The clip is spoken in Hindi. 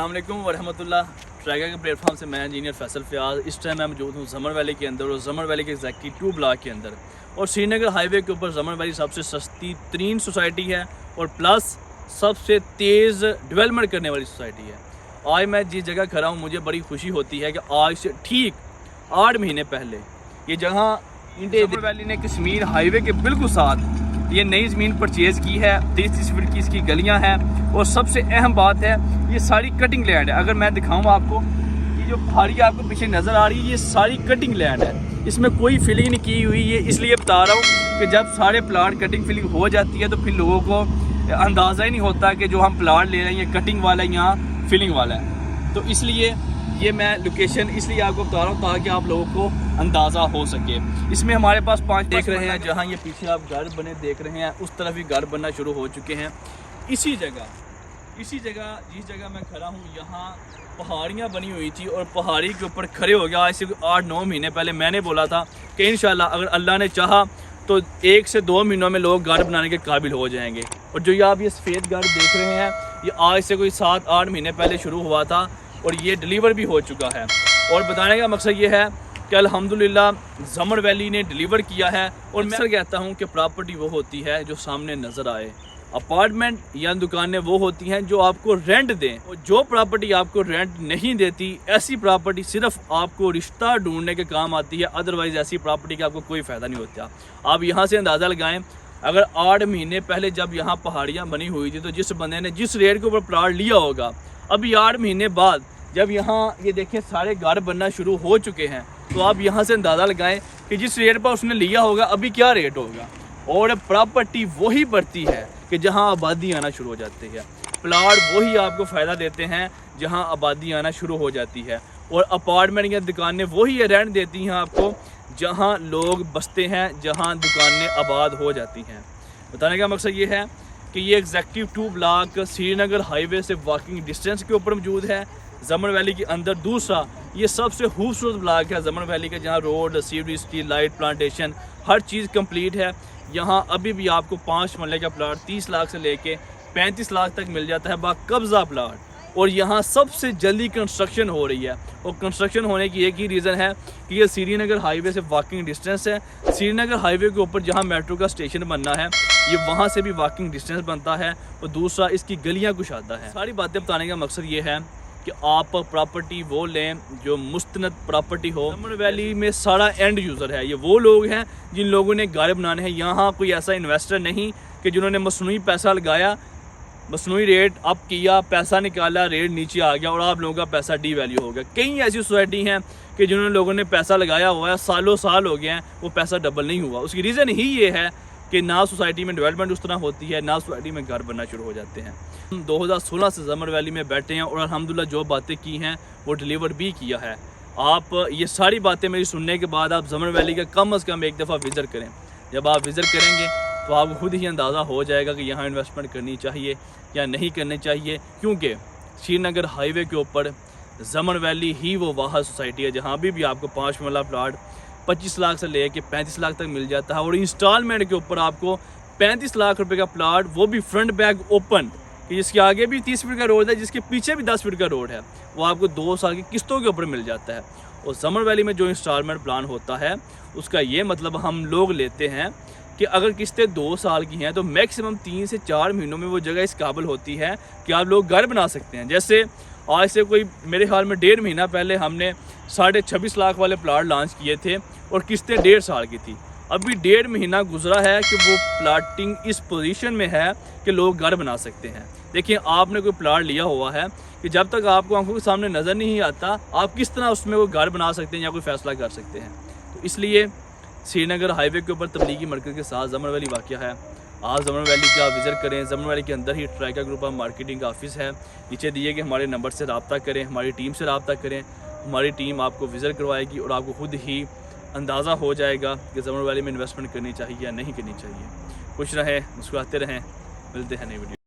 अस्सलाम वालेकुम वरहमतुल्लाह। ट्रैगा के प्लेटफॉर्म से मैं इंजीनियर फैसल फ़याज़। इस टाइम मैं मौजूद हूँ ज़मर वैली के अंदर और ज़मर वैली के एग्जैक्टली 2 ब्लॉक के अंदर। और श्रीनगर हाईवे के ऊपर ज़मर वैली सबसे सस्ती तरीन सोसाइटी है और प्लस सबसे तेज़ डेवलपमेंट करने वाली सोसाइटी है। आज मैं जिस जगह खड़ा हूँ मुझे बड़ी खुशी होती है कि आज से ठीक 8 महीने पहले ये जगह ज़मर वैली ने कश्मीर हाईवे के बिल्कुल साथ ये नई ज़मीन परचेज़ की है। 30-30 फीट की इसकी गलियां हैं और सबसे अहम बात है ये सारी कटिंग लैंड है। अगर मैं दिखाऊं आपको, ये जो पहाड़ी आपको पीछे नज़र आ रही है ये सारी कटिंग लैंड है, इसमें कोई फिलिंग नहीं की हुई है। इसलिए बता रहा हूँ कि जब सारे प्लाट कटिंग फिलिंग हो जाती है तो फिर लोगों को अंदाज़ा ही नहीं होता कि जो हम प्लाट ले रहे हैं ये कटिंग वाला है या फिलिंग वाला है। तो इसलिए ये मैं लोकेशन इसलिए आपको बता रहा हूँ ताकि आप लोगों को अंदाज़ा हो सके। इसमें हमारे पास 5 देख रहे हैं, जहाँ ये पीछे आप घर बने देख रहे हैं उस तरफ ही घर बनना शुरू हो चुके हैं। इसी जगह जिस जगह मैं खड़ा हूँ यहाँ पहाड़ियाँ बनी हुई थी और पहाड़ी के ऊपर खड़े हो गया। आज से 8-9 महीने पहले मैंने बोला था कि इंशाल्लाह अगर अल्लाह ने चाहा तो 1 से 2 महीनों में लोग घर बनाने के काबिल हो जाएंगे। और जो ये आप ये सफ़ेद घर देख रहे हैं ये आज से कोई 7-8 महीने पहले शुरू हुआ था और ये डिलीवर भी हो चुका है। और बताने का मकसद ये है कि अल्हम्दुलिल्लाह ज़मर वैली ने डिलीवर किया है। और मैं कहता हूँ कि प्रॉपर्टी वो होती है जो सामने नज़र आए, अपार्टमेंट या दुकानें वो होती हैं जो आपको रेंट दें। और जो प्रॉपर्टी आपको रेंट नहीं देती ऐसी प्रॉपर्टी सिर्फ आपको रिश्ता ढूंढने के काम आती है, अदरवाइज़ ऐसी प्रॉपर्टी का आपको कोई फ़ायदा नहीं होता। आप यहाँ से अंदाज़ा लगाएं, अगर 8 महीने पहले जब यहाँ पहाड़ियाँ बनी हुई थी तो जिस बंदे ने जिस रेट के ऊपर प्लाट लिया होगा, अभी 8 महीने बाद जब यहाँ ये देखें सारे घर बनना शुरू हो चुके हैं तो आप यहाँ से अंदाज़ा लगाएं कि जिस रेट पर उसने लिया होगा अभी क्या रेट होगा। और प्रॉपर्टी वही बढ़ती है कि जहाँ आबादी आना शुरू हो जाती है, प्लाट वही आपको फ़ायदा देते हैं जहाँ आबादी आना शुरू हो जाती है। और अपार्टमेंट या दुकानें वही रेंट देती हैं आपको जहाँ लोग बसते हैं, जहाँ दुकानें आबाद हो जाती हैं। बताने का मकसद ये है कि ये एग्जैक्टिव 2 ब्लॉक श्रीनगर हाईवे से वॉकिंग डिस्टेंस के ऊपर मौजूद है ज़मर वैली के अंदर। दूसरा ये सबसे खूबसूरत ब्लॉक है ज़मर वैली का, जहाँ रोड, सीवरेज, लाइट, प्लांटेशन हर चीज़ कंप्लीट है। यहाँ अभी भी आपको 5 मरले का प्लाट 30 लाख से लेके 35 लाख तक मिल जाता है बाकब्जा प्लाट। और यहाँ सबसे जल्दी कंस्ट्रक्शन हो रही है और कंस्ट्रक्शन होने की एक ही रीज़न है कि ये श्रीनगर हाईवे से वॉकिंग डिस्टेंस है। श्रीनगर हाईवे के ऊपर जहाँ मेट्रो का स्टेशन बनना है ये वहाँ से भी वॉकिंग डिस्टेंस बनता है। और दूसरा इसकी गलियाँ कुशादा है। सारी बातें बताने का मकसद ये है कि आप प्रॉपर्टी वो लें जो मुस्तनद प्रॉपर्टी हो। ज़मर वैली में सारा एंड यूज़र है, ये वो लोग हैं जिन लोगों ने घर बनाने हैं। यहाँ कोई ऐसा इन्वेस्टर नहीं कि जिन्होंने मसनूई पैसा लगाया, मसनूई रेट अप किया, पैसा निकाला, रेट नीचे आ गया और आप लोगों का पैसा डी वैल्यू हो गया। कई ऐसी सोसाइटी हैं कि जिन्होंने लोगों ने पैसा लगाया हुआ है, सालों साल हो गए हैं, वो पैसा डबल नहीं हुआ। उसकी रीज़न ही ये है कि ना सोसाइटी में डेवलपमेंट उस तरह होती है, ना सोसाइटी में घर बनना शुरू हो जाते हैं। हम 2016 से ज़मर वैली में बैठे हैं और अल्हम्दुलिल्लाह जो बातें की हैं वो डिलीवर भी किया है। आप ये सारी बातें मेरी सुनने के बाद आप ज़मर वैली का कम अज़ कम एक दफ़ा विज़िट करें। जब आप विज़िट करेंगे तो आपको खुद ही अंदाज़ा हो जाएगा कि यहाँ इन्वेस्टमेंट करनी चाहिए या नहीं करनी चाहिए, क्योंकि श्रीनगर हाईवे के ऊपर ज़मर वैली ही वो वाहद सोसाइटी है जहाँ भी आपको 5 मरला प्लाट 25 लाख से लेके 35 लाख तक मिल जाता है। और इंस्टॉलमेंट के ऊपर आपको 35 लाख रुपए का प्लाट, वो भी फ्रंट बैक ओपन, कि जिसके आगे भी 30 फीट का रोड है, जिसके पीछे भी 10 फीट का रोड है, वो आपको 2 साल की किस्तों के ऊपर मिल जाता है। और ज़मर वैली में जो इंस्टॉलमेंट प्लान होता है उसका ये मतलब हम लोग लेते हैं कि अगर किस्तें 2 साल की हैं तो मैक्सिमम 3 से 4 महीनों में वो जगह इस काबिल होती है कि आप लोग घर बना सकते हैं। जैसे आज से कोई मेरे ख्याल में 1.5 महीना पहले हमने 26.5 लाख वाले प्लाट लॉन्च किए थे और किस्तें 1.5 साल की थी। अभी 1.5 महीना गुजरा है कि वो प्लाटिंग इस पोजीशन में है कि लोग घर बना सकते हैं। देखिए, आपने कोई प्लाट लिया हुआ है कि जब तक आपको आंखों के सामने नज़र नहीं आता आप किस तरह उसमें कोई घर बना सकते हैं या कोई फ़ैसला कर सकते हैं। तो इसलिए श्रीनगर हाईवे के ऊपर तबलीगी मरकज़ के साथ ज़मर वैली वाक़या है। आप ज़मर वैली का विज़िट करें। ज़मर वैली के अंदर ही ट्रैगा ग्रुप ऑफ मार्केटिंग का ऑफिस है। नीचे दिए गए हमारे नंबर से रब्ता करें, हमारी टीम से रब्ता करें। हमारी टीम आपको विज़िट करवाएगी और आपको खुद ही अंदाज़ा हो जाएगा कि ज़मर वैली में इन्वेस्टमेंट करनी चाहिए या नहीं करनी चाहिए। खुश रहें, मुस्कुराते रहें, मिलते हैं नई वीडियो।